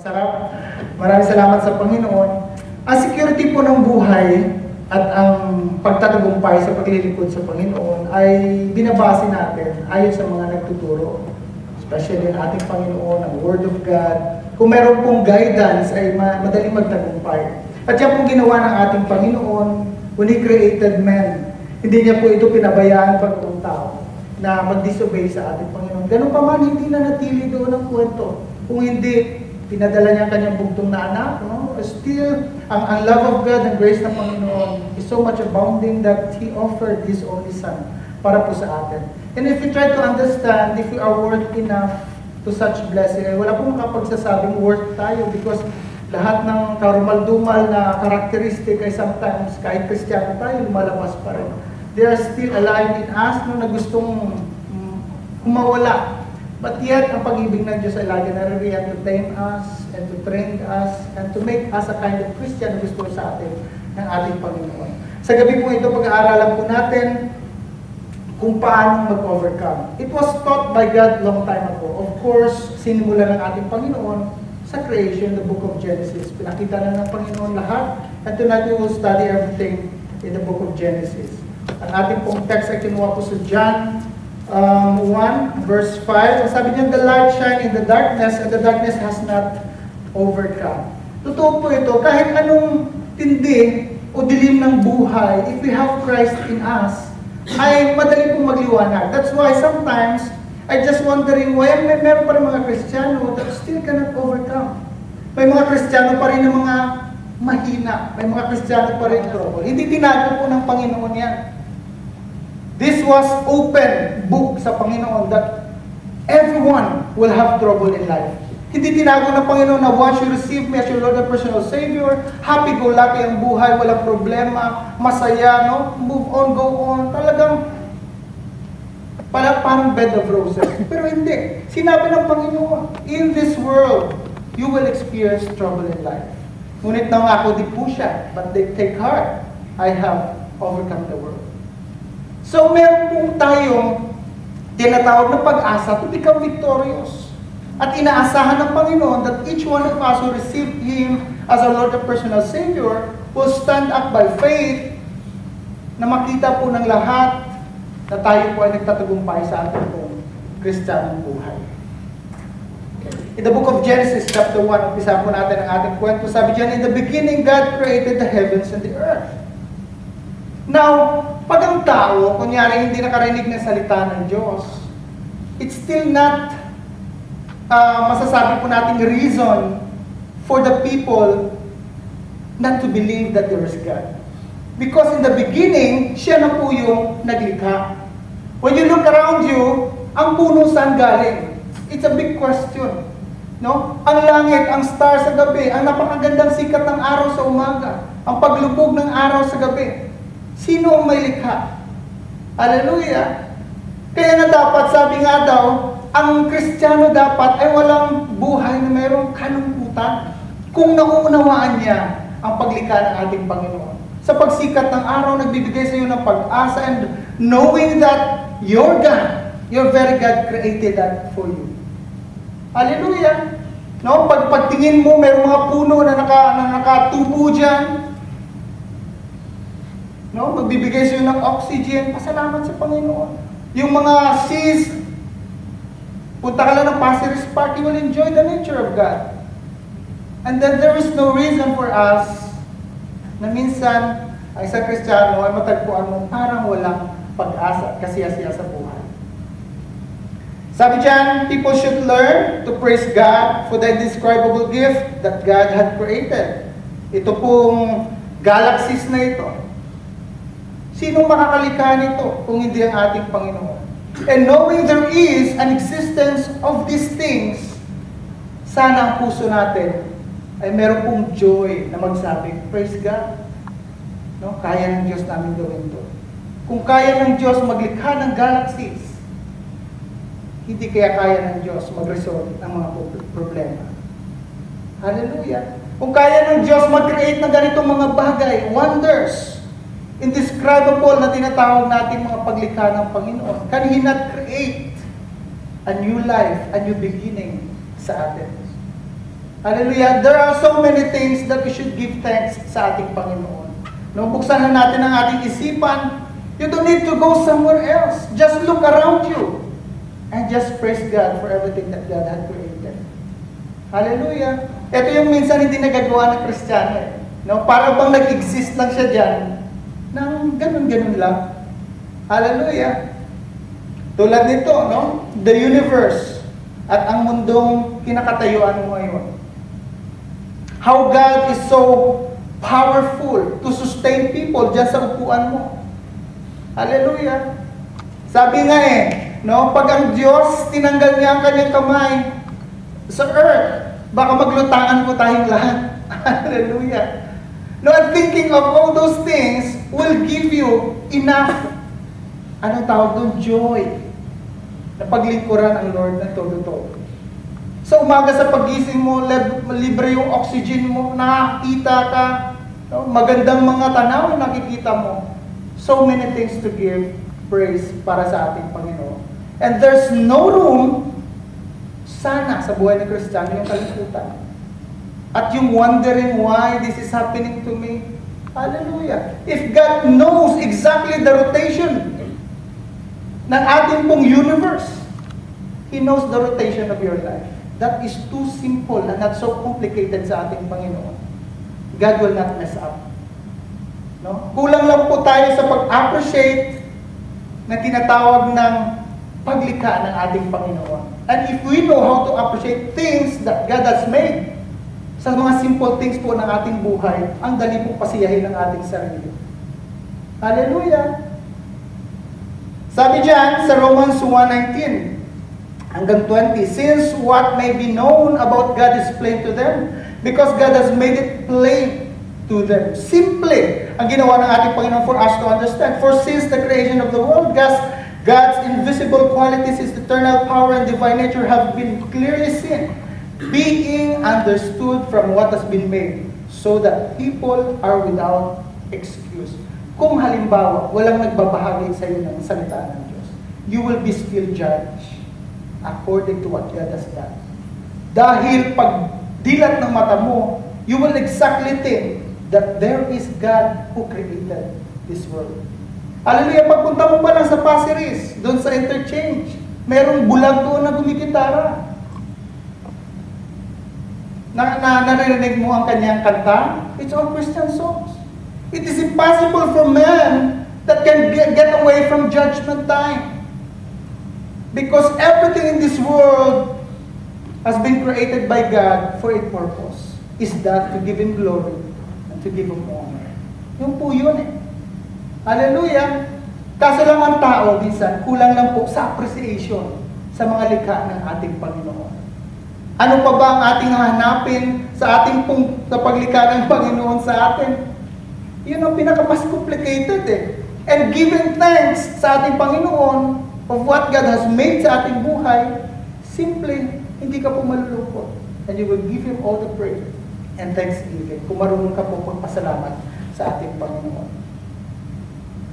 Sarap. Maraming salamat sa Panginoon. Ang security po ng buhay at ang pagtatagumpay sa paglilingkod sa Panginoon ay binabase natin ayon sa mga nagtuturo. Especially ang ating Panginoon, ang Word of God. Kung meron pong guidance ay madaling magtagumpay. At yan pong ginawa ng ating Panginoon when He created man. Hindi niya po ito pinabayaan pag itong tao na mag-disobey sa ating Panginoon. Ganun pa man, hindi na natili doon ang kwento. Kung hindi, pinadala niya kanyang bugtong na anak, no? Still, ang love of God and grace ng Panginoon is so much abounding that He offered His only Son para po sa atin. And if we try to understand if we are worth enough to such blessing, wala pong makapagsasabing worth tayo because lahat ng karumal-dumal na karakteristik ay sometimes kahit Kristiyano tayo, lumalabas pa rin. They are still alive in us no, na gustong humawala. But yet, ang pag-ibig ng Diyos ay lagi naririyan to tame us and to train us and to make us a kind of Christian na gusto sa atin ng ating Panginoon. Sa gabi po ito, pag-aaralan po natin kung paano mag-overcome. It was taught by God long time ago. Of course, sinimula ng ating Panginoon sa creation, the book of Genesis. Pinakita na ng Panginoon lahat. And tonight we will study everything in the book of Genesis. Ang ating pong text ay kinuha po sa John 1 verse 5. Sabi niya, the light shine in the darkness and the darkness has not overcome. Totoo po ito, kahit anong tindi o dilim ng buhay, if we have Christ in us, ay madali pong magliwanag. That's why sometimes, I just wondering why meron pa rin mga Kristiyano that still cannot overcome. May mga Kristiyano pa rin na mga mahina. May mga Kristiyano pa rin trouble. Hindi tinago po ng Panginoon yan. This was open book sa Panginoon that everyone will have trouble in life. Hindi tinago ng Panginoon na once you receive me as your Lord and personal Savior, happy-go-lucky ang buhay, walang problema, masaya, no? Move on, go on. Talagang parang bed of roses. Pero hindi. Sinabi ng Panginoon, in this world, you will experience trouble in life. Ngunit nangako di po siya, but they take heart, I have overcome the world. So meron po tayong tinatawag na pag-asa to become victorious. At inaasahan ng Panginoon that each one of us who received Him as our Lord and personal Savior will stand up by faith na makita po ng lahat na tayo po ay nagtatagumpay sa ating pong Kristiyanong buhay. In the book of Genesis, chapter 1, umpisa po natin ang ating kwento. Sabi diyan, in the beginning, God created the heavens and the earth. Now, pag ang tao, kunyari hindi nakarinig ng salita ng Diyos, it's still not masasabi po nating reason for the people not to believe that there is God. Because in the beginning, siya na po yung naglikha. When you look around you, ang puno saan galing? It's a big question. No? Ang langit, ang star sa gabi, ang napakagandang sikat ng araw sa umaga, ang paglubog ng araw sa gabi. Sino ang may likha? Hallelujah! Kaya nga dapat, sabi nga daw, ang Kristiyano dapat ay walang buhay na mayroong kalungkutan kung nauunawaan niya ang paglikha ng ating Panginoon. Sa pagsikat ng araw, nagbibigay sa iyo ng pag-asa and knowing that your God, your very God created that for you. Hallelujah! No? Pagtingin mo, mayroong mga puno na nakatubo dyan. No? Magbibigay sa iyo ng oxygen. Pasalamat sa Panginoon. Yung mga seas, punta ka lang ng Pasir Ris Park, you will enjoy the nature of God. And then there is no reason for us na minsan, ang isang Kristiyano ay matagpuan mo parang walang pag-asa, kasiya-siya sa buhay. Sabi dyan, people should learn to praise God for the indescribable gift that God had created. Ito pong galaxies na ito. Sinong makakalikha nito kung hindi ang ating Panginoon? And knowing there is an existence of these things, sana ang puso natin ay meron pong joy na magsabi, praise God. No? Kaya ng Diyos namin gawin ito. Kung kaya ng Diyos maglikha ng galaxies, hindi kaya kaya ng Diyos mag-resolve ng mga problema. Hallelujah! Kung kaya ng Diyos mag-create ng ganitong mga bagay, wonders, indescribable na tinatawag natin mga paglikha ng Panginoon, can He not create a new life, a new beginning sa atin? Hallelujah. There are so many things that we should give thanks sa ating Panginoon. No, buksan na natin ang ating isipan. You don't need to go somewhere else. Just look around you and just praise God for everything that God had created. Hallelujah. Ito yung minsan hindi nagagawa ng Kristiyano. No, para bang nag-exist lang siya dyan nang ganun-ganun lang. Hallelujah. Tulad nito, no? The universe at ang mundong kinakatayuan mo ngayon. How God is so powerful to sustain people dyan sa upuan mo. Hallelujah. Sabi nga no, pag ang Diyos tinanggal niya ang kanyang kamay sa earth, baka maglutangan po tayong lahat. Hallelujah. No, and thinking of all those things will give you enough, anong tawag doon? Joy. Na paglingkuran ang Lord ng todo-todo. Sa umaga sa pagising mo, libre yung oxygen mo, nakakita ka, no? Magandang mga tanaw nakikita mo. So many things to give praise para sa ating Panginoon. And there's no room, sana sa buhay ng Kristiyano, yung kalimutan. At yung wondering why this is happening to me. Hallelujah. If God knows exactly the rotation ng ating pong universe, He knows the rotation of your life. That is too simple and not so complicated sa ating Panginoon. God will not mess up. No? Kulang lang po tayo sa pag-appreciate na tinatawag ng paglikha ng ating Panginoon. And if we know how to appreciate things that God has made, sa mga simple things po ng ating buhay, ang dali po pasiyahin ng ating sarili. Hallelujah! Sabi dyan sa Romans 1:19 hanggang 20, since what may be known about God is plain to them, because God has made it plain to them. Simple ang ginawa ng ating Panginoon for us to understand. For since the creation of the world, God's invisible qualities, His eternal power and divine nature have been clearly seen, being understood from what has been made, so that people are without excuse. Kung halimbawa, walang nagbabahagi sa iyo ng salita ng Diyos, you will be still judged according to what God has done. Dahil pag dilat ng mata mo, you will exactly think that there is God who created this world. Hallelujah, pagpunta mo pa lang sa Pasir Ris, doon sa interchange, merong bulag doon na gumikitara. Naririnig mo ang kanyang kanta? It's all Christian songs. It is impossible for man that can get away from judgment time. Because everything in this world has been created by God for a purpose. Is that to give Him glory and to give Him honor. Yung po yun Hallelujah! Kaso lang ang tao, minsan, kulang lang po sa appreciation sa mga likha ng ating Panginoon. Ano pa ba ang ating hahanapin sa ating sa paglikha ng Panginoon sa atin? Yun ang pinaka-mas complicated And giving thanks sa ating Panginoon of what God has made sa ating buhay, simple, hindi ka po malulungkot. And you will give Him all the praise and thanksgiving kung marunong ka po magpasalamat sa ating Panginoon.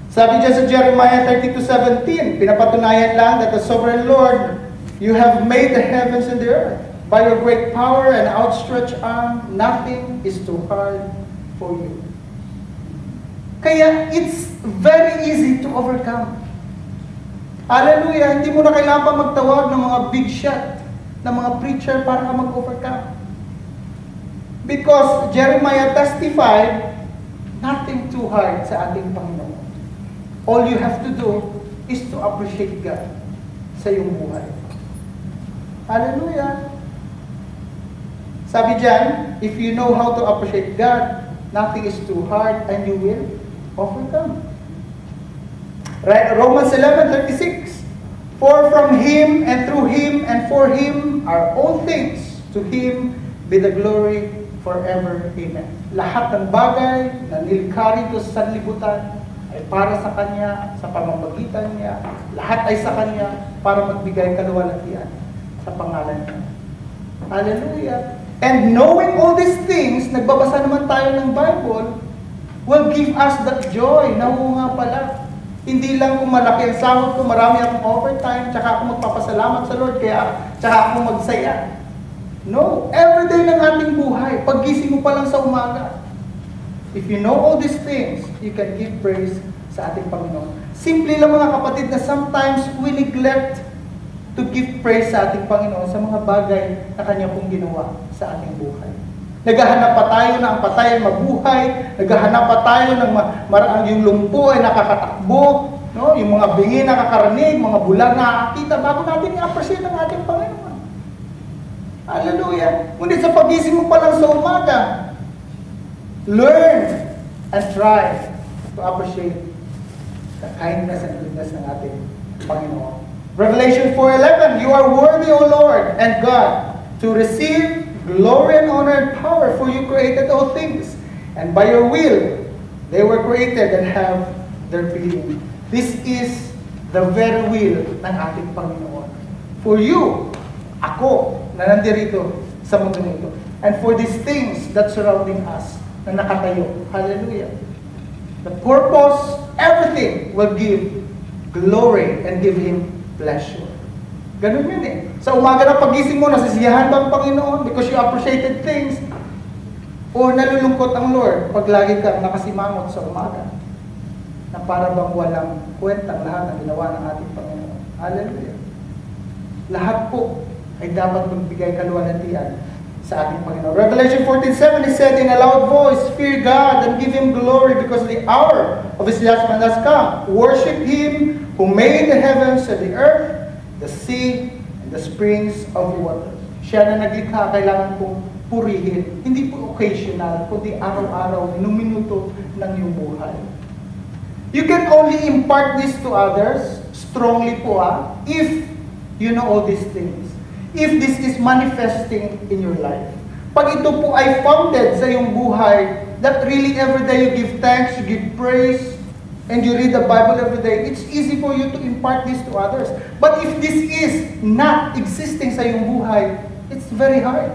Sabi dyan sa Jeremiah 32:17, pinapatunayan lang that the sovereign Lord, you have made the heavens and the earth. By your great power and outstretched arm, nothing is too hard for you. Kaya it's very easy to overcome. Hallelujah! Hindi mo na kailangan pa magtawag ng mga big shot, ng mga preacher para ka mag-overcome. Because Jeremiah testified, nothing too hard sa ating Panginoon. All you have to do is to appreciate God sa iyong buhay. Hallelujah! Sabi dyan, if you know how to appreciate God, nothing is too hard and you will overcome. Right? Romans 11:36. For from Him and through Him and for Him are all things. To Him be the glory forever. Amen. Lahat ng bagay na nilikha rito sa sanlibutan ay para sa Kanya, sa pamamagitan Niya. Lahat ay sa Kanya para magbigay kaluwalhatian sa pangalan Niya. Hallelujah! And knowing all these things, nagbabasa naman tayo ng Bible, will give us that joy. Nga pala. Hindi lang kung malaki ang sahod ko, marami akong overtime, tsaka ako magpapasalamat sa Lord, tsaka ako magsaya. No, everyday ng ating buhay. Paggising mo pa lang sa umaga. If you know all these things, you can give praise sa ating Panginoon. Simple lang mga kapatid na sometimes we neglect to give praise sa ating Panginoon sa mga bagay na Kanya pong ginawa sa ating buhay. Naghahanap pa tayo na ang patay ay mabuhay. Naghahanap pa tayo ng yung lumpo ay nakakatakbo. No? Yung mga bingi nakakarinig, mga bulag nakakita bago natin i-appreciate ang ating Panginoon. Hallelujah! Ngunit sa pagising mo pa lang sa umaga, learn and try to appreciate the kindness and goodness ng ating Panginoon. Revelation 4:11, you are worthy, O Lord and God, to receive glory and honor and power, for you created all things, and by your will they were created and have their being. This is the very will ng ating Panginoon. For you, ako, na nandirito sa mundo nito, and for these things that surrounding us, na nakatayo. Hallelujah. The purpose, everything will give glory and give Him pleasure. Ganun yun eh. Sa umaga na pagising mo, nasisiyahan ba ang Panginoon because you appreciated things? O nalulungkot ang Lord pag lagi kang nakasimangot sa umaga? Na para bang walang kwentang lahat ng ginawa ng ating Panginoon. Hallelujah. Lahat po ay dapat magbigay kaluwalhatian sa ating Panginoon. Revelation 14:7, He said in a loud voice, fear God and give Him glory because the hour of His judgment has come. Worship Him who made the heavens and the earth, the sea, and the springs of the water. Siya na naglikha, kailangan pong purihin. Hindi po occasional, kundi araw-araw, minuto ng iyong buhay. You can only impart this to others, strongly po if you know all these things. If this is manifesting in your life. Pag ito po ay founded sa iyong buhay, that really every day you give thanks, you give praise, and you read the Bible every day, it's easy for you to impart this to others. But if this is not existing sa iyong buhay, it's very hard.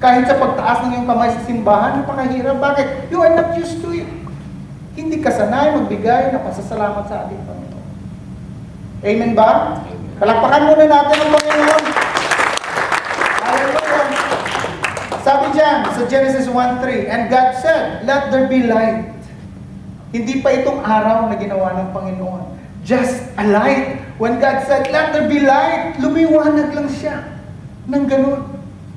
Kahit sa pagtaas ng iyong kamay sa simbahan, napakahirap. Bakit? You are not used to it. Hindi ka sanay magbigay ng pasasalamat sa ating Panginoon. Amen ba? Palakpakan muna natin ang Panginoon. Hallelujah. Sabi dyan sa Genesis 1:3, and God said, let there be light. Hindi pa itong araw na ginawa ng Panginoon. Just a light. When God said, let there be light, lumiwanag lang siya. Nang ganun.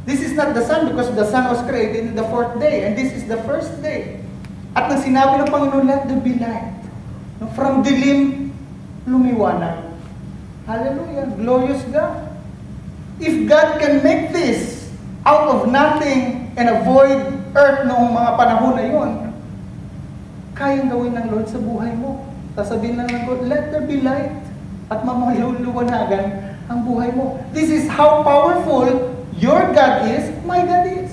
This is not the sun because the sun was created in the fourth day. And this is the first day. At nang sinabi ng Panginoon, let there be light. From dilim, lumiwanag. Hallelujah. Glorious God. If God can make this out of nothing and avoid earth noong mga panahon na yun, kayang gawin ng Lord sa buhay mo. Sasabihin lang ng Lord, let there be light. At mamaliwanagan ang buhay mo. This is how powerful your God is, my God is.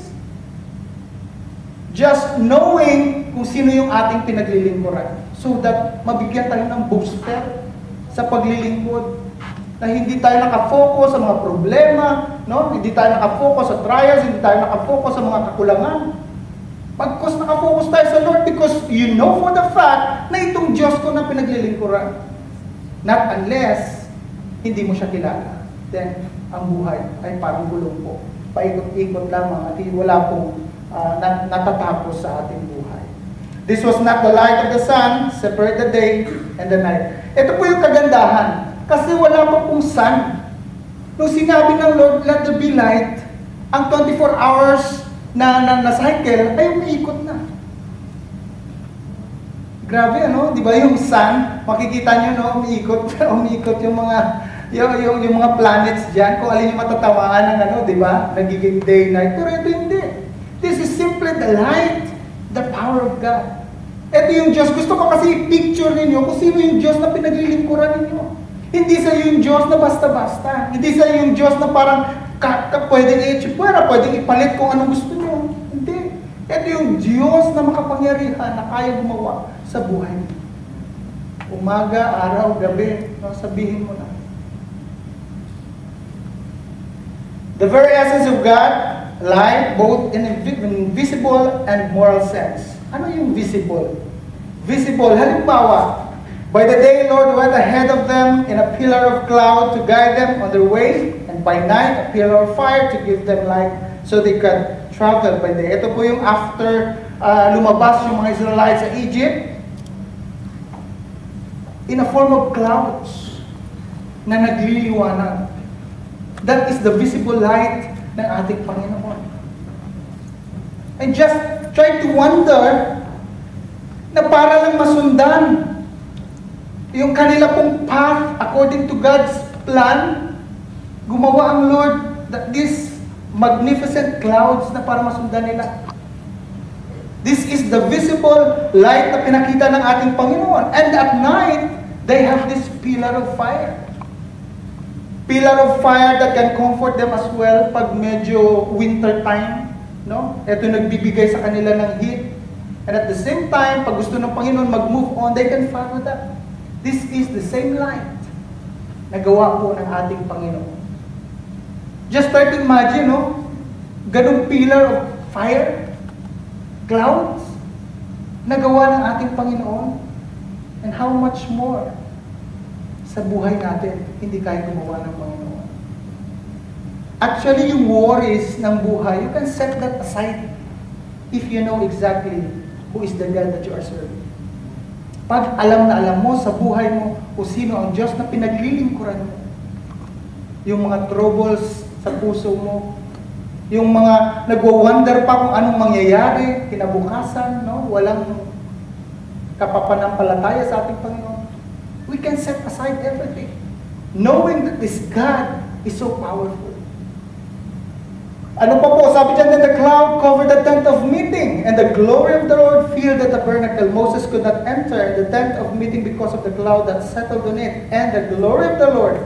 Just knowing kung sino yung ating pinaglilingkuran. So that mabigyan tayo ng booster sa paglilingkod. Na hindi tayo nakafocus sa mga problema, no? Hindi tayo nakafocus sa trials, hindi tayo nakafocus sa mga kakulangan. Pagkos nakafocus tayo sa Lord because you know for the fact na itong Diyos ko na pinaglilingkuran. Not unless hindi mo siya kilala. Then, ang buhay ay parang gulong po. Paikot-ikot lamang at wala pong natatapos sa ating buhay. This was not the light of the sun, separate the day and the night. Ito po yung kagandahan. Kasi wala pa pong sun. Nung sinabi ng Lord, let there be light, ang 24 hours na cycle ay umiikot na. Grabe ano, di ba yung sun, makikita nyo no, umiikot yung mga planets diyan, kung alin yung matatamaan ng ano, di ba? Nagiging day night. Pero ito hindi. This is simply the light, the power of God. Ito yung Diyos. Gusto ko kasi i-picture ninyo kung sino yung Diyos na pinaglilingkuran ninyo. Hindi sa yung Diyos na basta-basta. Hindi sa yung Diyos na parang pwedeng i-chipwera, pwedeng ipalit kung anong gusto nyo. Hindi. Ito yung Diyos na makapangyarihan na kaya gumawa sa buhay mo. Umaga, araw, gabi, no, sabihin mo na. The very essence of God lie both in visible and moral sense. Ano yung visible? Visible, halimbawa, by the day, Lord went ahead of them in a pillar of cloud to guide them on their way, and by night, a pillar of fire to give them light, so they could travel by day. Ito po yung after lumabas yung mga Israelites sa Egypt in a form of clouds na nagliliwanag. That is the visible light ng ating Panginoon. And just try to wonder na para lang masundan yung kanila pong path according to God's plan, gumawa ang Lord that these magnificent clouds na para masundan nila. This is the visible light na pinakita ng ating Panginoon. And at night, they have this pillar of fire. Pillar of fire that can comfort them as well pag medyo winter time. No? Ito nagbibigay sa kanila ng heat. And at the same time, pag gusto ng Panginoon mag-move on, they can follow that. This is the same light na gawa po ng ating Panginoon. Just try to imagine, no? Ganong pillar of fire, clouds, na gawa ng ating Panginoon. And how much more sa buhay natin, hindi kaya gumawa ng Panginoon. Actually, yung worries ng buhay, you can set that aside if you know exactly who is the God that you are serving. Pag alam na alam mo sa buhay mo kung sino ang Diyos na pinaglilingkuran mo, yung mga troubles sa puso mo, yung mga nagwa-wonder pa kung anong mangyayari, kinabukasan, no? Walang kapapanampalataya sa ating Panginoon, we can set aside everything, knowing that this God is so powerful. Ano pa po? Sabi dyan, then the cloud covered the tent of meeting, and the glory of the Lord filled the tabernacle. Moses could not enter the tent of meeting because of the cloud that settled on it, and the glory of the Lord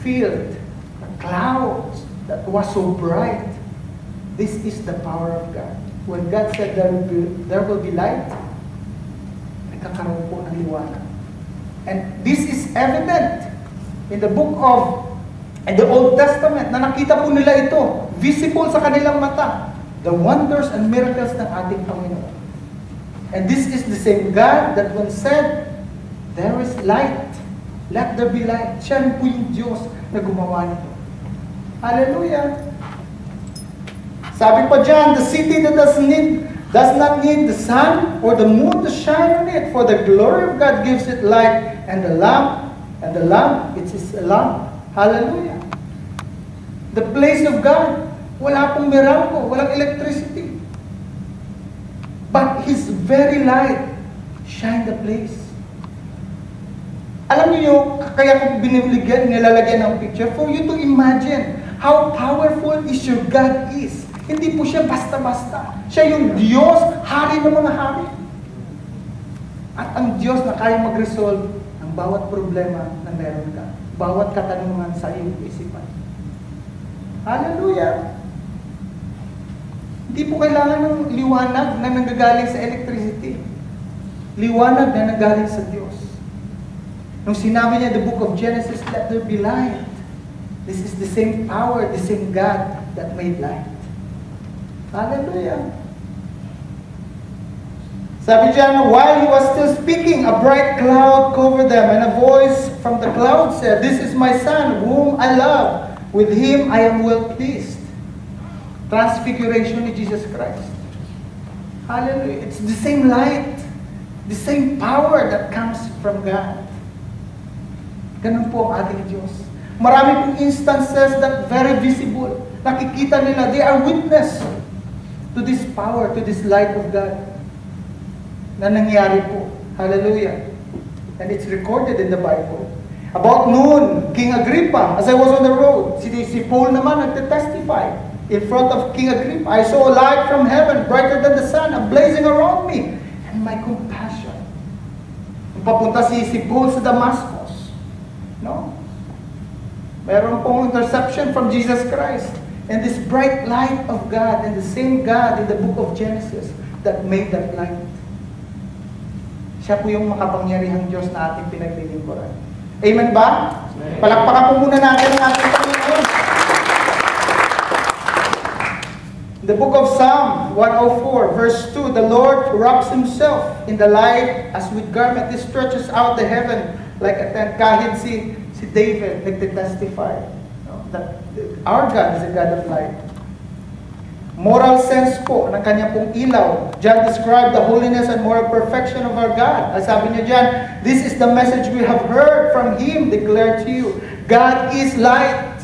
filled the clouds that was so bright. This is the power of God. When God said there will be light, nagkakaroon po ng liwanag. And this is evident in the book of in the Old Testament, na nakita po nila ito, visible sa kanilang mata, the wonders and miracles ng ating Panginoon. And this is the same God that when said, there is light, let there be light. Siya rin po yung Diyos na gumawa nito. Hallelujah! Sabi pa dyan, the city that does not need the sun or the moon to shine on it, for the glory of God gives it light, and the lamp, it is a lamp. Hallelujah. The place of God, wala pong miracle, walang electricity. But His very light shine the place. Alam niyo, kaya ko nilalagyan ng picture for you to imagine how powerful is your God is. Hindi po siya basta-basta. Siya yung Diyos, hari ng mga hari. At ang Diyos na kaya mag-resolve ng bawat problema na meron ka. Bawat katanungan sa iyong isipan. Hallelujah! Hindi po kailangan ng liwanag na nanggagaling sa electricity. Liwanag na nanggagaling sa Diyos. Nung sinabi niya, the book of Genesis, let there be light. This is the same power, the same God that made light. Hallelujah! Sabi dyan, while he was still speaking, a bright cloud covered them, and a voice from the cloud said, this is my son, whom I love. With him I am well pleased. Transfiguration ni Jesus Christ. Hallelujah. It's the same light, the same power that comes from God. Ganun po ang ating Diyos. Marami pong instances that very visible. Nakikita nila, they are witness to this power, to this light of God na nangyari po. Hallelujah. And it's recorded in the Bible. About noon, King Agrippa, as I was on the road, si Paul naman nagte-testify in front of King Agrippa. I saw a light from heaven, brighter than the sun, blazing around me, and my compassion. Papunta si Paul sa Damascus. No? Meron pong interception from Jesus Christ. And this bright light of God, and the same God in the book of Genesis that made that light. Siya po yung makapangyarihang Diyos na ating pinaglilingkuran. Amen ba? Amen. Palakpakan po muna natin ang ating Panginoon. The book of Psalm 104, verse 2, the Lord wraps Himself in the light as with garment. He stretches out the heaven like a tent. Kahit si David nagtitestify that our God is a God of light. moral sense po ng kanya pong ilaw. John described the holiness and moral perfection of our God. As sabi niya dyan, this is the message we have heard from Him, declared to you. God is light.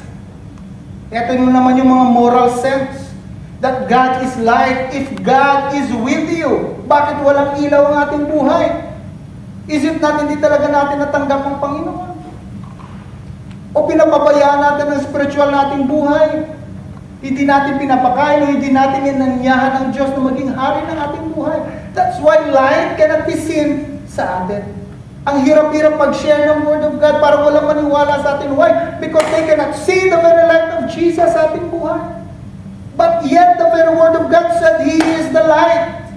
Ito naman yung mga moral sense. That God is light. If God is with you, bakit walang ilaw ang ating buhay? Is it not hindi talaga natin natanggap ang Panginoon? O pinapabayaan natin ang spiritual nating buhay? Hindi natin pinapakain o hindi natin inanyahan ng Diyos na maging hari ng ating buhay. That's why light cannot be seen sa atin. Ang hirap-hirap mag-share ng Word of God para walang maniwala sa atin. Why? Because they cannot see the very light of Jesus sa ating buhay. But yet the very Word of God said He is the light.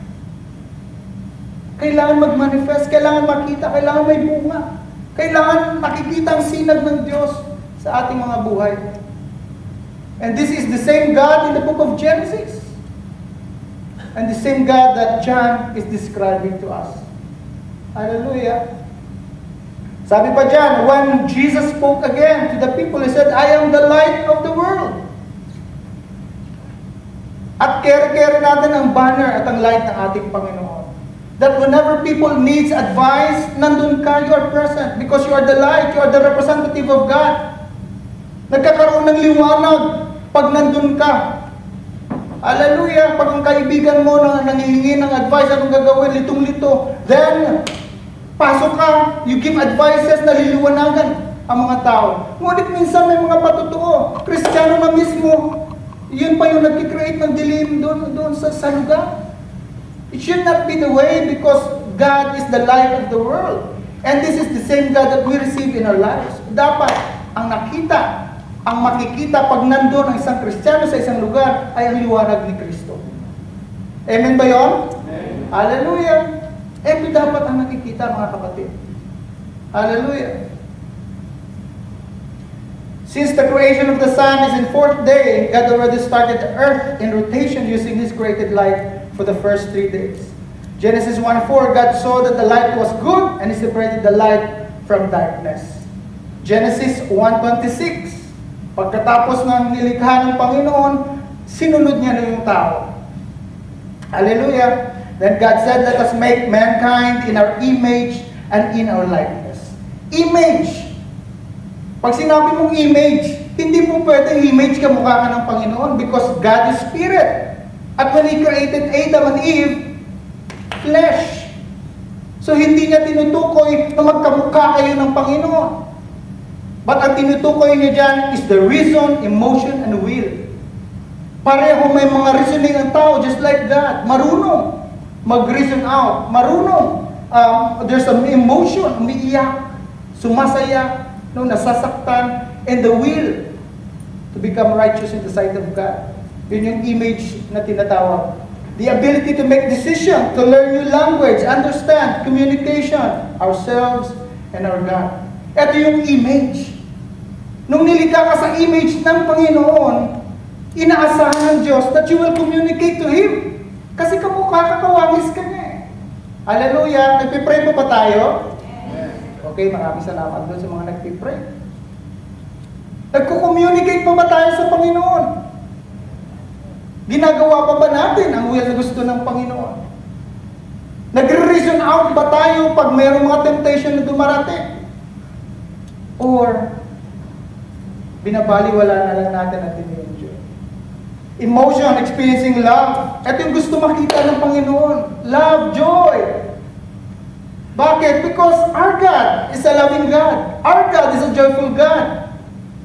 Kailangan mag-manifest, kailangan makita, kailangan may bunga. Kailangan nakikita ang sinag ng Diyos sa ating mga buhay. And this is the same God in the book of Genesis. And the same God that John is describing to us. Hallelujah. Sabi pa dyan, when Jesus spoke again to the people, He said, I am the light of the world. At kere-kere natin ang banner at ang light ng ating Panginoon. That whenever people needs advice, nandun ka, you are present. Because you are the light, you are the representative of God. Nagkakaroon ng liwanag pag nandun ka. Hallelujah! Pag ang kaibigan mo na nangihingi ng advice, anong gagawin, litong-lito, then, pasok ka, you give advices na liliwanagan ang mga tao. Ngunit minsan may mga patutuo. Kristiyano na mismo, yun pa yung nag-create ng dilim doon sa lugar. It should not be the way because God is the light of the world. And this is the same God that we receive in our lives. Dapat, ang nakita, ang makikita pag nandun ang isang Kristiyano sa isang lugar ay ang liwanag ni Kristo. Amen ba yun? Amen. Hallelujah! Ito dapat ang nakikita, mga kapatid. Hallelujah! Since the creation of the sun is in fourth day, God already started the earth in rotation using His created light for the first 3 days. Genesis 1:4, God saw that the light was good and He separated the light from darkness. Genesis 1:26, pagkatapos ng nilikha ng Panginoon, sinunod niya na yung tao. Hallelujah! Then God said, let us make mankind in our image and in our likeness. Image. Pag sinabi mong image, hindi mo pwedeng image kamukha ka ng Panginoon because God is Spirit. At when He created Adam and Eve, flesh. So hindi niya tinutukoy na magkamukha kayo ng Panginoon. But ang tinutukoy niya dyan is the reason, emotion, and will. Pareho may mga reasoning ang tao just like God. Marunong mag-reason out. Marunong. There's an emotion, umiiyak, sumasaya, nasasaktan, and the will to become righteous in the sight of God. Yun yung image na tinatawag. The ability to make decision, to learn new language, understand, communication, ourselves, and our God. Ito yung image. Nung nilikha ka sa image ng Panginoon, inaasahan ng Diyos that you will communicate to Him. Kasi kamukha kakawangis ka niya eh. Hallelujah! Nagpipray pa ba tayo? Okay, maraming salamat doon sa mga nagpipray. Nagko-communicate pa ba tayo sa Panginoon? Ginagawa pa ba natin ang will na gusto ng Panginoon? Nagre-reason out ba tayo pag mayroong mga temptation na dumarating? Or, binabaliwala na lang natin at ini-enjoy? Emotion, experiencing love. Ito yung gusto makita ng Panginoon. Love, joy. Bakit? Because our God is a loving God. Our God is a joyful God.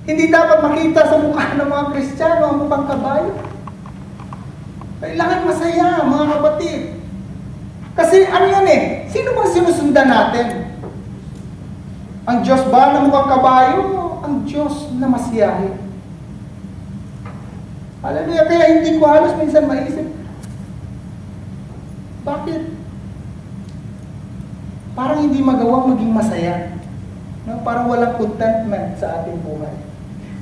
Hindi dapat makita sa mukha ng mga Kristiyano ang mukhang kabayo. Kailangan masaya, mga kapatid. Kasi ano yan eh? Sino bang sinusundan natin? Ang Diyos ba na mukhang kabayo? Ang Diyos na masiyahin. Hallelujah. Kaya hindi ko halos minsan maisip. Bakit? Parang hindi magawang maging masaya. No? Parang walang contentment sa ating buhay.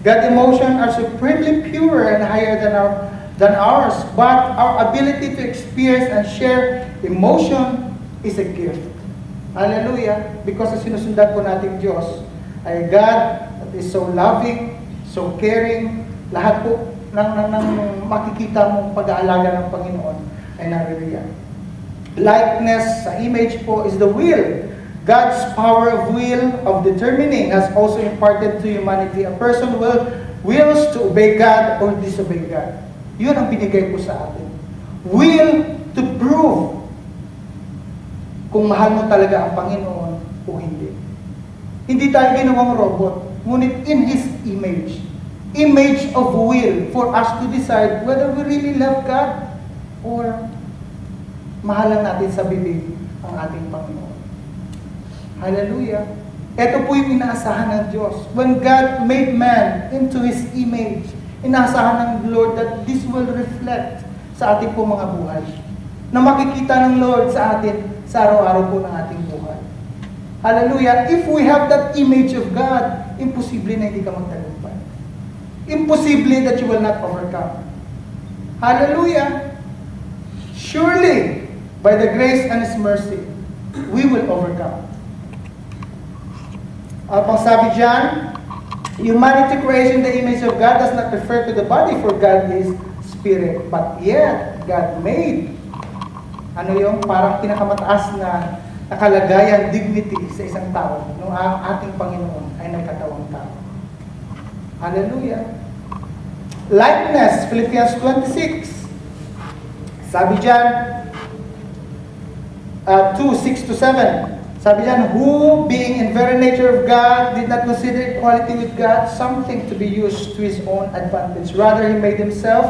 God's emotions are supremely pure and higher than ours, but our ability to experience and share emotion is a gift. Hallelujah! Because sa sinusundan po nating Diyos ay God that is so loving, so caring, lahat po ng makikita mong pag-aalaga ng Panginoon ay naririyan. Likeness sa image po is the will. God's power of will, of determining, has also imparted to humanity. A person wills to obey God or disobey God. Yun ang binigay po sa atin. Will to prove kung mahal mo talaga ang Panginoon o hindi. Hindi tayo ginawang robot, ngunit in His image. Image of will for us to decide whether we really love God or mahal lang natin sa bibig ang ating Panginoon. Hallelujah! Ito po yung inaasahan ng Diyos. When God made man into His image, inaasahan ng Lord that this will reflect sa ating po mga buhay. Na makikita ng Lord sa atin sa araw-araw po ng ating buhay. Hallelujah! If we have that image of God, imposible na hindi ka magtagumpay. Imposible that you will not overcome. Hallelujah! Surely, by the grace and His mercy, we will overcome. Pang sabi dyan, humanity creation in the image of God does not refer to the body, for God is spirit. But yet, God made, parang pinakamataas na nakalagayan, dignity sa isang tao, nung ang ating Panginoon ay nagkatawang tao. Hallelujah! Likeness, Philippians 26. Sabi dyan, 2:6-7. Sabi dyan, who, being in very nature of God, did not consider equality with God something to be used to his own advantage. Rather, he made himself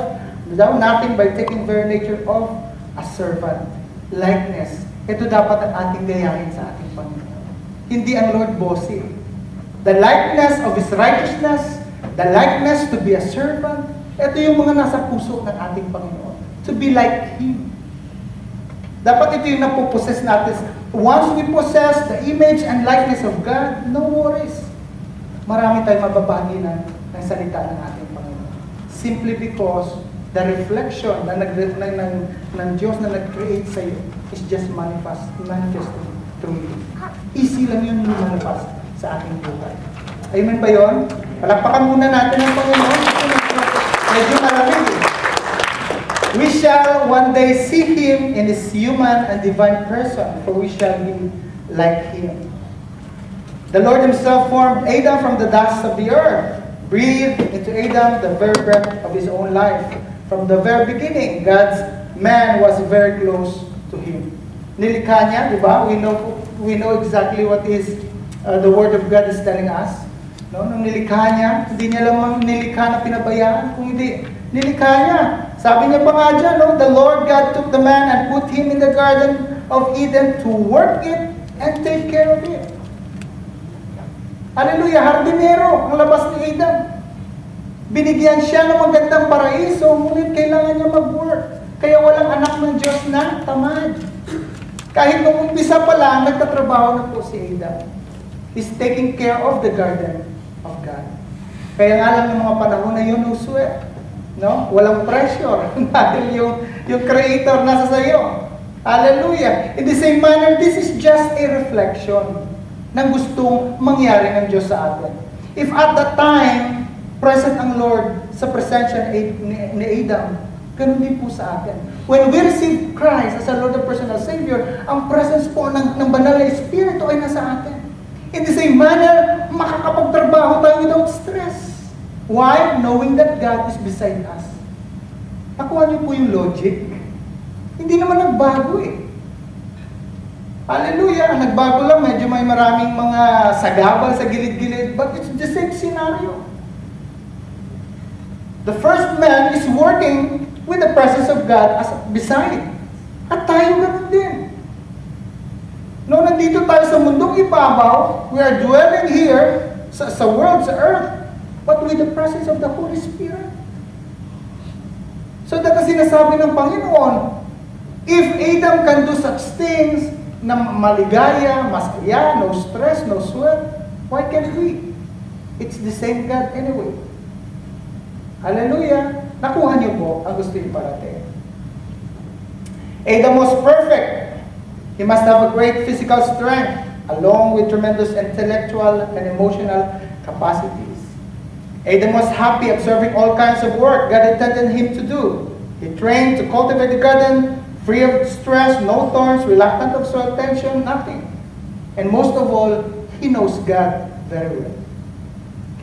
without nothing by taking very nature of a servant. Likeness. Ito dapat ang ating gayahin sa ating Panginoon. Hindi ang Lord bossy. The likeness of His righteousness, the likeness to be a servant, ito yung mga nasa puso ng ating Panginoon. To be like Him. Dapat ito yung napopossess natin. Once we possess the image and likeness of God, no worries. Marami tayong mababagi ng salita ng ating Panginoon. Simply because the reflection ng Diyos na nag-create sa iyo is just manifested through you. Easy lang yun lumalabas sa ating buhay. Amen ba yun? Palakpakan muna natin ang Panginoon. Medyo malamig. We shall one day see Him in His human and divine person, for we shall be like Him. The Lord Himself formed Adam from the dust of the earth, breathed into Adam the very breath of His own life. From the very beginning, God's man was very close to Him. Nilikha niya, di ba? We know exactly what is the Word of God is telling us. No? Nung nilikha niya, hindi niya lamang nilikha na pinabayaan, kung hindi, nilikha niya. Sabi niya pa nga dyan, no? The Lord God took the man and put him in the Garden of Eden to work it and take care of it. Hallelujah! Hardinero ang labas ni Adam. Binigyan siya ng magandang paraiso, ngunit kailangan niya mag-work. Kaya walang anak ng Diyos na tamad. Kahit nung umpisa pa lang, nagtatrabaho na po si Adam. He's taking care of the garden of God. Kaya nga lang ng mga panahon na yun, no sweat. No? Walang pressure. Dahil yung Creator nasa sayo. Hallelujah! In the same manner, this is just a reflection ng gustong mangyari ng Diyos sa atin. If at that time, present ang Lord sa presensya ni Adam, ganun din po sa atin. When we receive Christ as our Lord and personal Savior, ang presence po ng banal na Espiritu ay nasa atin. In the same manner, makakapagtrabaho tayo without stress. Why? Knowing that God is beside us. Nakuha niyo po yung logic? Hindi naman nagbago eh. Hallelujah! Ang nagbago lang, medyo may maraming mga sagabal sa gilid-gilid, but it's the same scenario. The first man is working with the presence of God as beside. At tayo ganun din. Noong nandito tayo sa mundong ibabaw, we are dwelling here sa world, sa earth, but with the presence of the Holy Spirit. So that ang sinasabi ng Panginoon, if Adam can do such things na maligaya, masaya, no stress, no sweat, why can't we? It's the same God anyway. Hallelujah! Nakuha niyo po ang gusto yung parating. Adam was perfect. He must have a great physical strength, along with tremendous intellectual and emotional capacities. Adam was happy observing all kinds of work God intended him to do. He trained to cultivate the garden, free of stress, no thorns, reluctant of soil tension, nothing. And most of all, he knows God very well.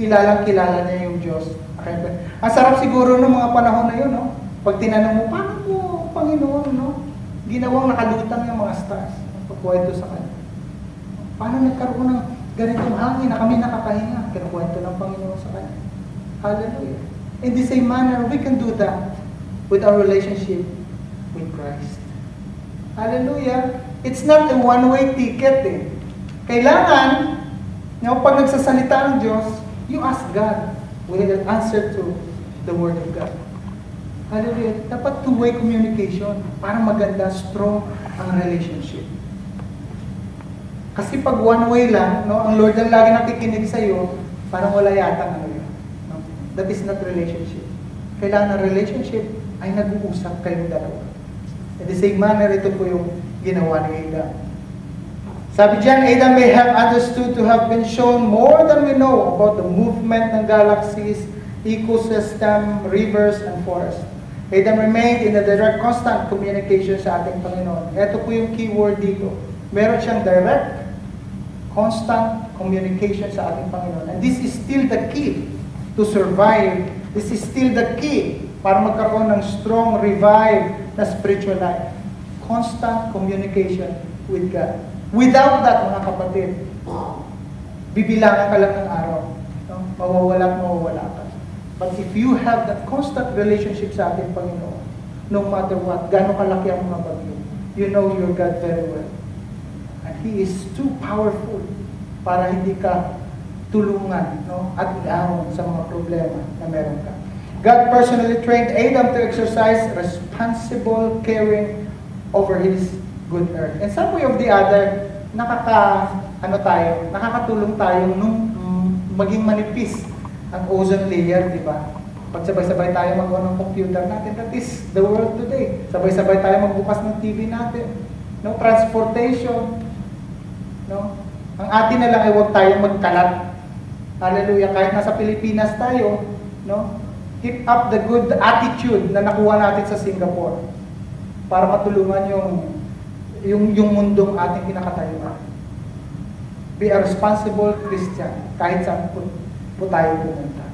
Kilalang-kilala niya yung Diyos. Okay. Ang sarap siguro ng mga panahon na yun, no? Pag tinanong mo, paano mo, Panginoon, no? Ginawang nakalutang yung mga stars. Pagkwento sa kanya. Paano nagkaroon ng ganitong hangin na kami nakakahinga? Kinukwento ng Panginoon sa kanya. Hallelujah. In the same manner, we can do that with our relationship with Christ. Hallelujah. It's not a one-way ticket eh. Kailangan, pag nagsasalita ang Diyos, you ask God with an answer to the Word of God. Hallelujah. Dapat two-way communication para maganda, strong ang relationship. Kasi pag one-way lang, ang Lord ang lagi nakikinig sa'yo, parang wala yata yun. That is not relationship. Kailangan ng relationship ay nag-uusap kayong dalawa. In the same manner, ito po yung ginawa ni Adam. Sabi dyan, Adam may have understood to have been shown more than we know about the movement ng galaxies, ecosystem, rivers, and forests. Adam remained in a direct, constant communication sa ating Panginoon. Ito po yung keyword dito. Meron siyang direct, constant communication sa ating Panginoon. And this is still the key to survive. This is still the key para magkaroon ng strong, revived na spiritual life. Constant communication with God. Without that, mga kapatid, bibilangan ka lang ng araw. Mawawala at mawawala ka. But if you have that constant relationship sa ating Panginoon, no matter what, gano'ng kalaki ang mga bagyo, you know your God very well. And He is too powerful para hindi ka tulungan at iahon sa mga problema na meron ka. God personally trained Adam to exercise responsible caring over his good earth. And some way of the other, nakakatulong tayo nung maging manipis ang ozone layer, di ba? Pag sabay-sabay tayo magawa ng computer natin, that is the world today. Sabay-sabay tayo magbukas ng TV natin. Transportation. Ang atin na lang ay huwag tayong magkalat. Hallelujah. Kahit nasa Pilipinas tayo, keep up the good attitude na nakuha natin sa Singapore para matulungan yung mundong ating pinakatayuan. Be a responsible Christian kahit saan po tayo pumunta.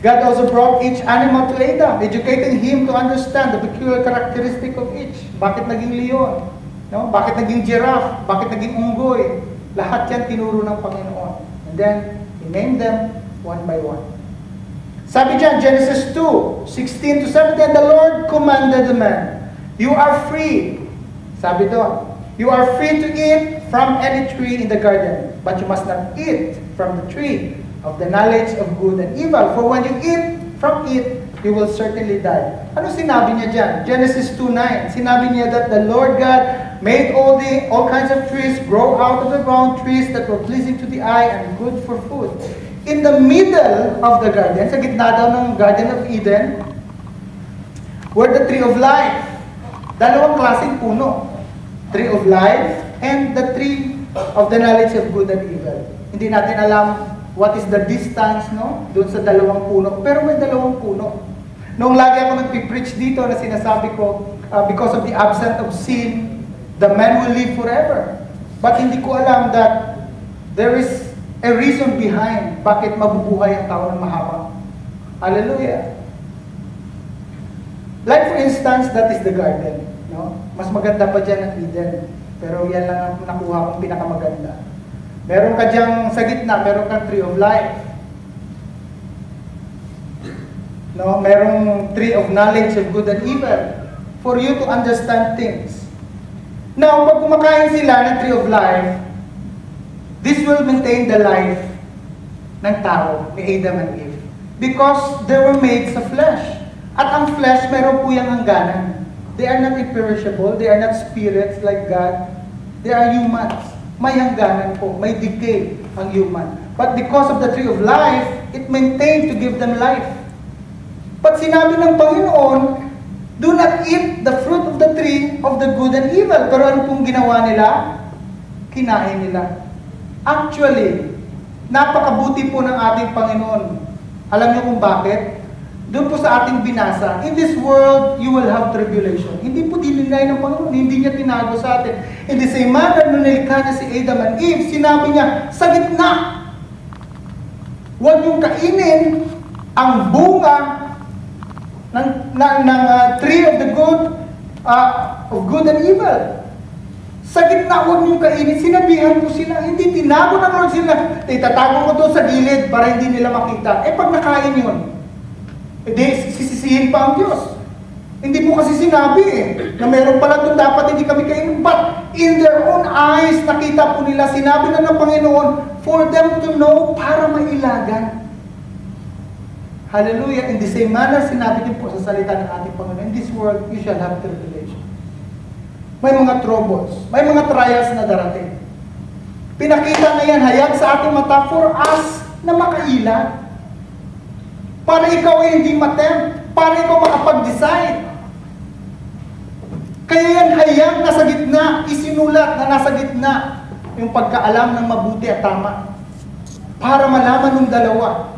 God also brought each animal to Adam, educating him to understand the peculiar characteristic of each. Bakit naging leon? Bakit naging giraffe? Bakit naging unggoy? Lahat yan tinuro ng Panginoon. And then, He named them one by one. Sabi dyan, Genesis 2:16 to 17, the Lord commanded the man, you are free. Sabi doon, you are free to eat from any tree in the garden, but you must not eat from the tree of the knowledge of good and evil. For when you eat from it, you will certainly die. Ano sinabi niya dyan? Genesis 2:9. Sinabi niya that the Lord God made all kinds of trees grow out of the ground, trees that were pleasing to the eye and good for food. In the middle of the garden, sa gitna daw ng Garden of Eden, were the tree of life. Dalawang klaseng puno. Tree of life and the tree of the knowledge of good and evil. Hindi natin alam what is the distance, doon sa dalawang puno. Pero may dalawang puno. Noong lagi ako nagpipreach dito na sinasabi ko, because of the absence of sin, the man will live forever. But hindi ko alam that there is a reason behind bakit mabubuhay ang tao ng mahaba. Hallelujah. Like for instance, that is the garden. Mas maganda pa dyan ang Eden. Pero yan lang ang nakuha kong pinakamaganda. Meron ka dyan sa gitna, meron kang tree of life. Merong tree of knowledge of good and evil. For you to understand things. Now, pag kumakain sila ng tree of life, this will maintain the life ng tao, ni Adam and Eve. Because they were made sa flesh. At ang flesh, meron po yung hangganan. They are not imperishable. They are not spirits like God. They are humans. May hangganan po. May decay ang human. But because of the tree of life, it maintained to give them life. But sinabi ng Panginoon, do not eat the fruit of the tree of the good and evil. Pero ano pong ginawa nila? Kinain nila. Actually, napakabuti po ng ating Panginoon. Alam niyo kung bakit? Doon po sa ating binasa, in this world, you will have tribulation. Hindi po dininay ng Panginoon, hindi niya tinago sa atin. In the same manner, nung nilikha niya si Adam and Eve, sinabi niya, sa gitna, huwag niyong kainin ang bunga ng tree of the good and evil. Sa gitna, huwag niyong kainin. Sinabihan po sila, hindi tinago ng Lord sila. Itatago ko to sa gilid para hindi nila makita. Pag nakain yun, sisisihin pa ang Diyos. Hindi po kasi sinabi na meron pala doon dapat hindi kami kainin. But in their own eyes, nakita po nila, sinabi na ng Panginoon, for them to know, para mailagan. Hallelujah. In the same manner, sinabi din po sa salita ng ating Panginoon, in this world, you shall have tribulation. May mga troubles, may mga trials na darating. Pinakita na yan, hayag sa ating mata for us na makailan. Para ikaw ay hindi matempt, para ikaw makapag-decide. Kaya yan hayag nasa gitna, isinulat na nasa gitna yung pagkaalam ng mabuti at tama. Para malaman ng dalawa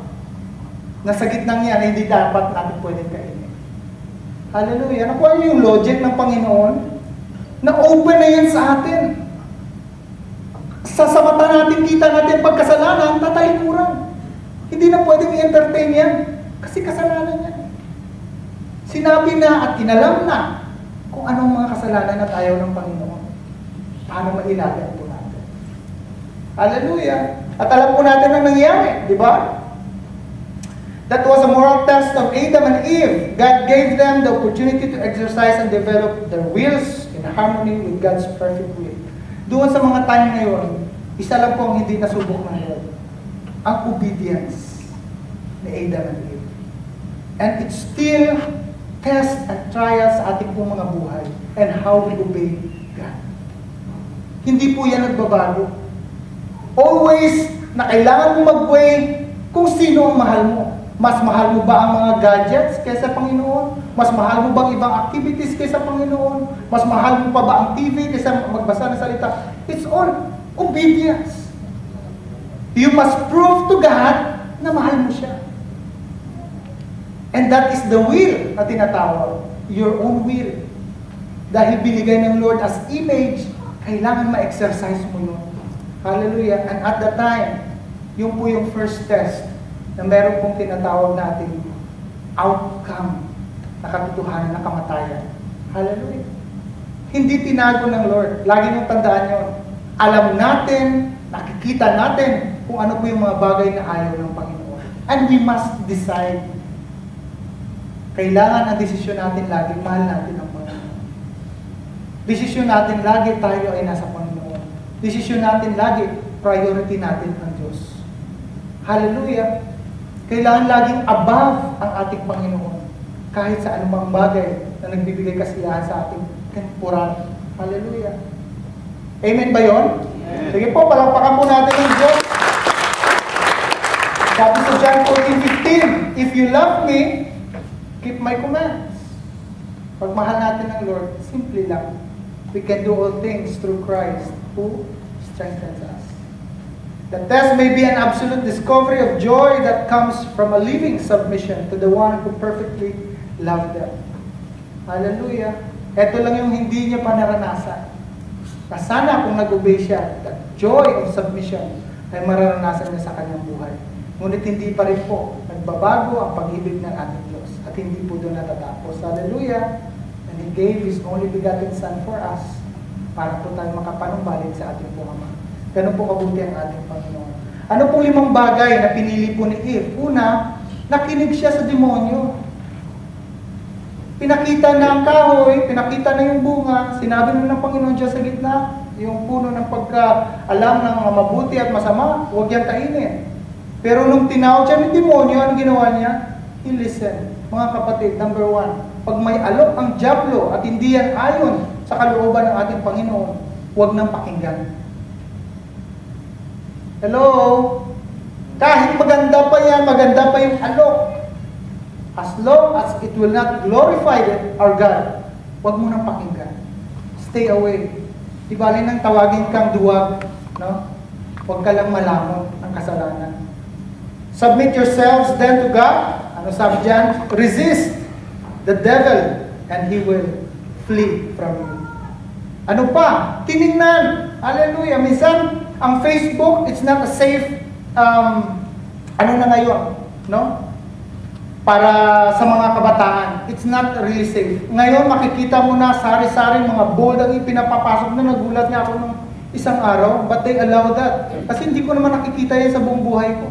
na sa gitnang yan, hindi dapat natin pwedeng kainin. Hallelujah. Nakuha niyo yung logic ng Panginoon na open na yan sa atin. Sa mata natin, kita natin pagkasalanan, tatalikuran. Hindi na pwedeng i-entertain yan. Kasi kasalanan yan. Sinabi na at inalam na kung anong mga kasalanan at ayaw ng Panginoon para mailagan po natin. Hallelujah! At alam po natin ang nangyari, di ba? That was a moral test of Adam and Eve. God gave them the opportunity to exercise and develop their wills in harmony with God's perfect will. Doon sa mga time ngayon, isa lang po ang hindi nasubok ng Lord. Ang obedience ni Adam and Eve. And it still tests and trials sa ating pong mga buhay and how we obey God. Hindi po yan nagbabago. Always na kailangan mo mag-weigh kung sino ang mahal mo. Mas mahal mo ba ang mga gadgets kaysa Panginoon? Mas mahal mo bang ibang activities kaysa Panginoon? Mas mahal mo pa ba ang TV kaysa magbasa ng salita? It's all obedience. You must prove to God na mahal mo siya. And that is the will na tinatawag. Your own will. Dahil binigay ng Lord as image, kailangan ma-exercise mo yun. Hallelujah. And at the time, yun po yung first test na meron pong tinatawag natin outcome na katotohanan na kamatayan. Hallelujah. Hindi tinago ng Lord. Lagi niyong tandaan yun. Alam natin, nakikita natin kung ano po yung mga bagay na ayaw ng Panginoon. And we must decide. Kailangan ang desisyon natin lagi, mahal natin ang Panginoon. Desisyon natin lagi, tayo ay nasa Panginoon. Desisyon natin lagi, priority natin ang Diyos. Hallelujah! Kailangan laging above ang ating Panginoon. Kahit sa anumang bagay na nagbibigay kasiyahan sa ating temporal. Hallelujah! Amen ba yun? Amen. Sige po, palakpakan po natin ang Diyos. Sabi sa John 14:15, if you love me, keep my commands. Pag mahal natin ang Lord, simple lang. We can do all things through Christ who strengthens us. The test may be an absolute discovery of joy that comes from a living submission to the one who perfectly loved them. Hallelujah. Ito lang yung hindi niya pa naranasan. Na sana kung nag-obey siya, that joy of submission ay mararanasan niya sa kanyang buhay. Ngunit hindi pa rin po nagbabago ang pag-ibig ng ating Diyos. At hindi po doon natatapos. Hallelujah! And He gave His only begotten Son for us para po tayo makapanumbalik sa ating pong Ama. Ganun po kabuti ang ating Panginoon. Ano pong 5 bagay na pinili po ni Eve? Una, nakinig siya sa demonyo. Pinakita na ang kahoy, pinakita na yung bunga, sinabi na ng Panginoon Diyos sa gitna, yung puno ng pagkaalam ng mabuti at masama, huwag yan kainin. Pero nung tinawag siya ng demonyo, ano ginawa niya? He listened. Mga kapatid, number 1, pag may alok ang dyablo at hindi yan ayon sa kalooban ng ating Panginoon, huwag nang pakinggan. Hello? Kahit maganda pa yan, maganda pa yung alok, as long as it will not glorify our God, huwag mo nang pakinggan. Stay away. Di bali nang tawagin kang duwag, no? Huwag ka lang malamon ng kasalanan. Submit yourselves then to God. Ano sabi dyan? Resist the devil and he will flee from you. Ano pa? Tiningnan. Hallelujah. Minsan, ang Facebook, it's not a safe, ano na ngayon, no? Para sa mga kabataan. It's not really safe. Ngayon, makikita mo na sari-sari mga bold ang ipinapapasok na nagulat nga ako nung isang araw, but they allow that. Kasi hindi ko naman nakikita yan sa buong buhay ko.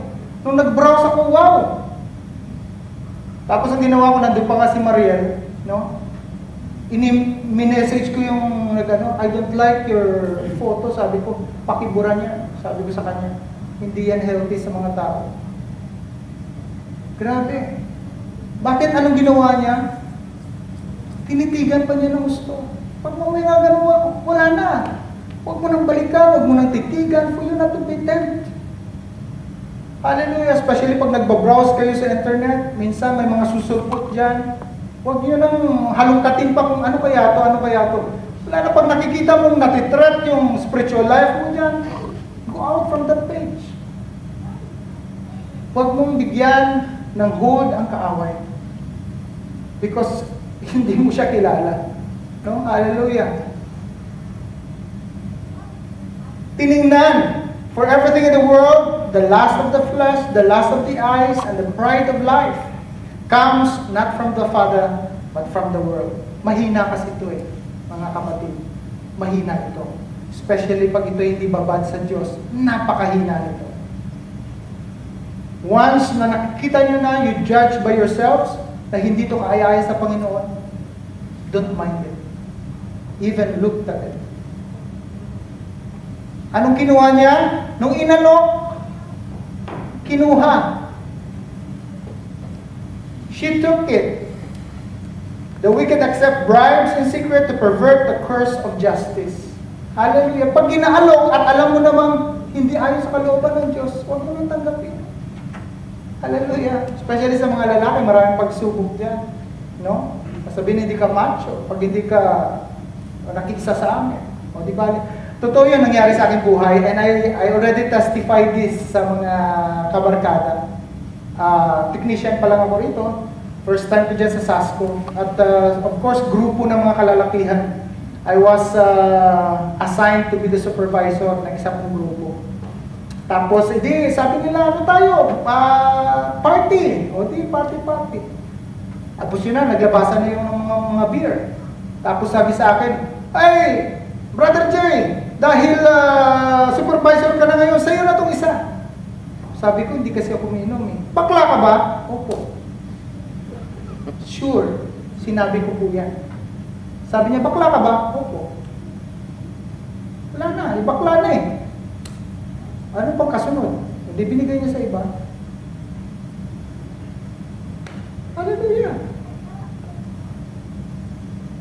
Nung nag-browse ako, wow! Tapos ang ginawa ko, nandun pa nga si Mariel, no? Minessage ko yung, I don't like your photo, sabi ko, pakibura niya, sabi ko sa kanya, hindi yan healthy sa mga tao. Grabe. Bakit anong ginawa niya? Tinitigan pa niya ng gusto. Pag mo may gagawa, wala na. Huwag mo nang balikan, huwag mo nang titigan, for you not to be tempted. Hallelujah, especially pag nagbabrowse kayo sa internet, minsan may mga susurpot dyan. Huwag nyo nang halongkatin pa kung ano kaya to, ano kaya to. Wala na pag nakikita mong natitreat yung spiritual life mo dyan, go out from that page. Huwag mong bigyan ng hold ang kaaway. Because hindi mo siya kilala. No? Hallelujah. Tiningnan, for everything in the world, the lust of the flesh, the lust of the eyes, and the pride of life comes not from the Father, but from the world. Mahina kasi ito mga kapatid. Mahina ito. Especially pag ito hindi babad sa Diyos. Napakahina nito. Once na nakikita nyo na, you judge by yourselves, na hindi ito kaaya-aya sa Panginoon, don't mind it. Even look at it. Anong kinuha niya? Nung inalok, kinuha. She took it. The wicked accept bribes in secret to pervert the curse of justice. Hallelujah. Pag ginaalok at alam mo namang hindi ayon sa kalooban ng Diyos, huwag mo nang tanggapin. Hallelujah. Especially sa mga lalaki, maraming pagsubok dyan. No? Sabihin, hindi ka macho. Pag hindi ka nakikisa sa amin. O, di ba? Totoo yun nangyari sa aking buhay. And I already testified this sa mga kabarkada. Technician pa lang ako rito. First time ko dyan sa Sasco. At of course, grupo ng mga kalalakihan. I was assigned to be the supervisor ng isang grupo. Tapos, sabi nila, ano tayo? Party. O di, party. Tapos yun na, naglabasan na yung mga beer. Tapos sabi sa akin, hey, Brother Jay, dahil supervisor ka na ngayon, sa'yo na itong isa. Sabi ko, hindi kasi ako umiinom eh. Bakla ka ba? Opo. Sure, sinabi ko po yan. Sabi niya, bakla ka ba? Opo. Wala na, bakla na eh. Ano pang kasunod? Hindi binigay niya sa iba. Hallelujah.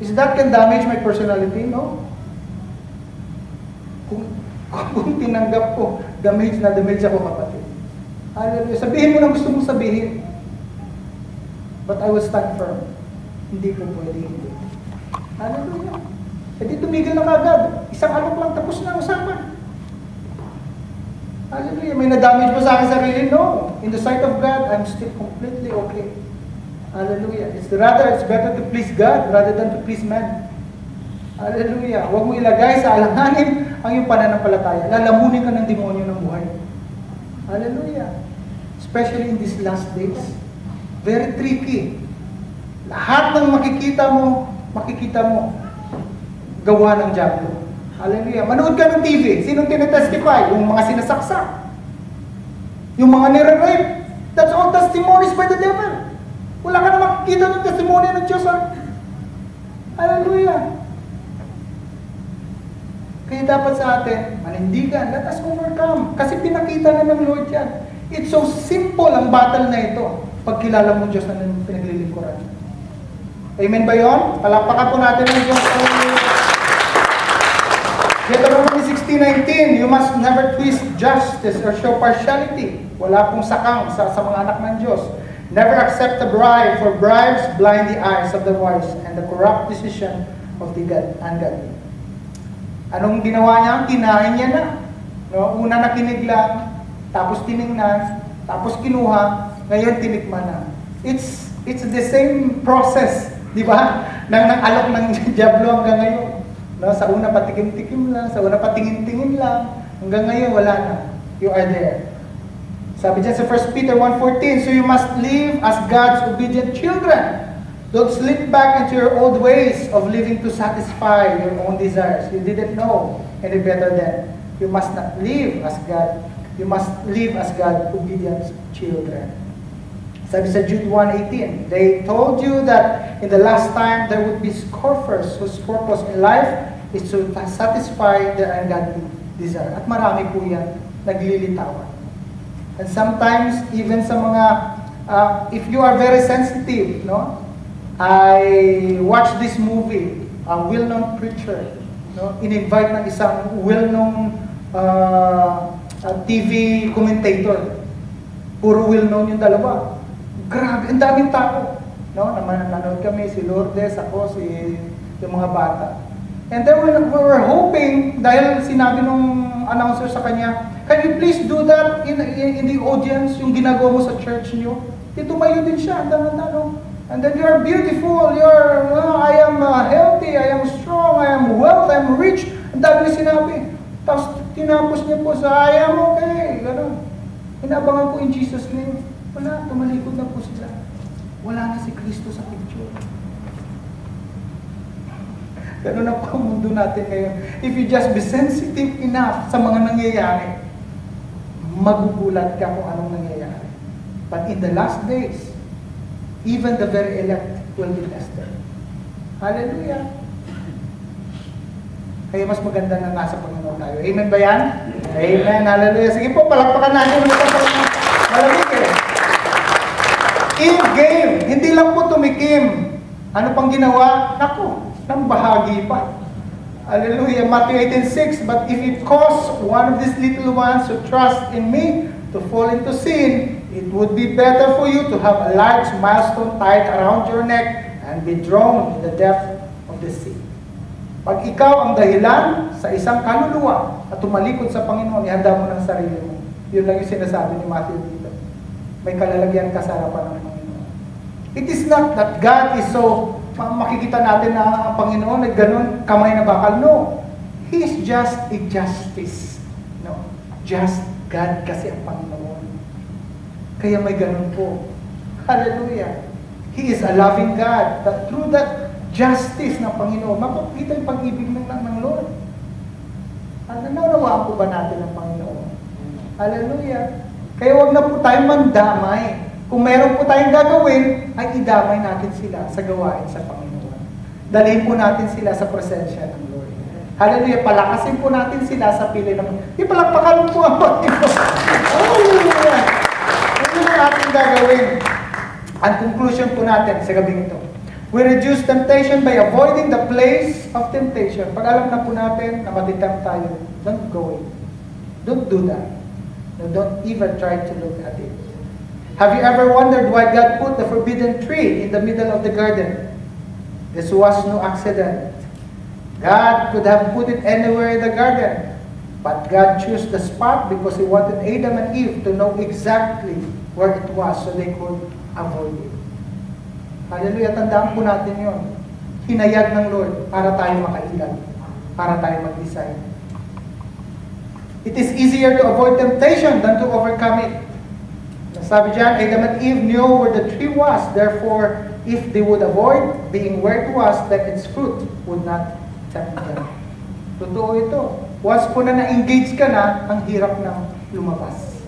Is that can damage my personality? No. Kung tinanggap ko, damage ako, kapatid. Hallelujah. Sabihin mo na gusto mong sabihin. But I will stand firm. Hindi po pwede hindi. Hallelujah. E di tumigil na kagad. Isang alok lang, tapos na ang usapan. Hallelujah. May na-damage mo sa akin sarili? No. In the sight of God, I'm still completely okay. Hallelujah. It's better to please God rather than to please man. Hallelujah. Huwag mo ilagay sa alanganin ang iyong pananampalataya. Lalamunin ka ng demonyo ng buhay. Hallelujah. Especially in these last days. Very tricky. Lahat ng makikita mo, gawa ng diablo. Hallelujah. Manood ka ng TV. Sinong tinetestify? Yung mga sinasaksak. Yung mga nire-rape. That's all testimonies by the devil. Wala ka na makikita ng testimony ng Diyos. Hallelujah. Kaya dapat sa atin, manindigan, let us overcome. Kasi pinakita na ng Lord yan. It's so simple ang battle na ito pag kilala mo Diyos na pinaglilingkuran. Amen ba yun? Palakpakan po natin ang Diyos. Deuteronomy 16:19, you must never twist justice or show partiality. Wala pong sakang sa mga anak ng Diyos. Never accept a bribe, for bribes blind the eyes of the wise and the corrupt decision of the ungodly. Anong ginawa niya? Kinain niya na. No? Una nakinig lang, tapos tiningnan, Tapos kinuha, ngayon tinikman na. It's the same process, di ba? Nang alok ng Diablo hanggang ngayon. No, sa una patikim-tikim lang, sa una patingin-tingin lang, hanggang ngayon wala na. You are there. Sabi dyan sa 1 Peter 1:14, so you must live as God's obedient children. Don't slip back into your old ways of living to satisfy your own desires. You didn't know any better then. You must not live as God. You must live as God's obedient children. Sabi sa Jude 1:18, they told you that in the last time there would be scoffers whose purpose in life is to satisfy their ungodly desire. At marami po yan naglilitawan. And sometimes, even sa mga, if you are very sensitive, no? I watched this movie, a well-known preacher, no? In-invite ng isang well-known TV commentator. Puro well-known yung dalawa. Grabe, ang daming tao. No? Nanonood kami, si Lourdes, ako, yung mga bata. And then we were hoping, dahil sinabi nung announcer sa kanya, can you please do that in the audience, yung ginagawa mo sa church niyo? Tumayo din siya, no? And then you are beautiful, I am healthy, I am strong, I am wealth, I am rich. Ang dami niya sinabi. Tapos tinapos niya po sa, I am okay. Ganun. Inabangan po in Jesus' name. Wala, tumalikod na po sila. Wala na si Kristo sa picture. Ganun na po ang mundo natin ngayon. If you just be sensitive enough sa mga nangyayari, magugulat ka kung anong nangyayari. But in the last days, even the very elect will be tested. Hallelujah! Kaya mas maganda na nasa Panginoon tayo. Amen ba yan? Amen. Hallelujah. Sige po, palakpakan natin. Malamig eh. Eve gave. Hindi lang po tumikim. Ano pang ginawa? Naku, nang bahagi pa. Hallelujah. Matthew 18:6, but if it costs one of these little ones who trust in me to fall into sin, it would be better for you to have a large millstone tied around your neck and be drawn in the depth of the sea. Pag ikaw ang dahilan sa isang kaluluwa at tumalikod sa Panginoon, ihanda mo ng sarili mo. Yun lang yung sinasabi ni Matthew dito. May kalalagyan ka sa harapan ng Panginoon. It is not that God is so, makikita natin na ang Panginoon ay ganun, kamay na bakal. No. He is just a justice. No. Just God kasi ang Panginoon. Kaya may ganun po. Hallelujah. He is a loving God. That through that justice ng Panginoon, mapapakita yung pag-ibig ng Lord. Nanawawaan po ba natin ang Panginoon? Hallelujah. Kaya wag na po tayong mandamay. Kung meron po tayong gagawin, ay idamay natin sila sa gawain sa Panginoon. Dalhin po natin sila sa presensya ng Lord. Hallelujah. Palakasin po natin sila sa pili ng... Ipalakpakan po ang Panginoon. Hallelujah. Ito ang ating gagawin. Ang conclusion po natin sa gabing ito. We reduce temptation by avoiding the place of temptation. Pag alam na po natin na matitempt tayo, don't go it. Don't do that. No, don't even try to look at it. Have you ever wondered why God put the forbidden tree in the middle of the garden? This was no accident. God could have put it anywhere in the garden. But God chose the spot because He wanted Adam and Eve to know exactly where it was so they could avoid it. Hallelujah, tandaan po natin yun. Hinayag ng Lord para tayo makailan, para tayo mag-decide. It is easier to avoid temptation than to overcome it. Sabi dyan, Adam and Eve knew where the tree was. Therefore, if they would avoid being where it was, then its fruit would not tempt them. Totoo ito. Once po na na-engage ka na, ang hirap ng lumabas.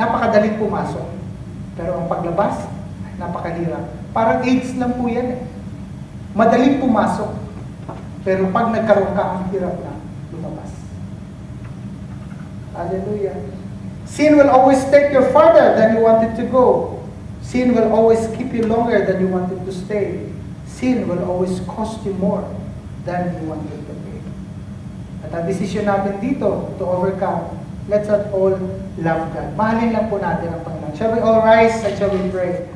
Napakadaling pumasok. Pero ang paglabas, napakahirap. Parang AIDS lang po yan eh. Madaling pumasok. Pero pag nagkaroon ka, ang hirap na lumabas. Hallelujah. Sin will always take you farther than you wanted to go. Sin will always keep you longer than you wanted to stay. Sin will always cost you more than you wanted to pay. At ang desisyon natin dito to overcome, let's all love God. Mahalin lang po natin ang Panginoon. Shall we all rise and shall we pray?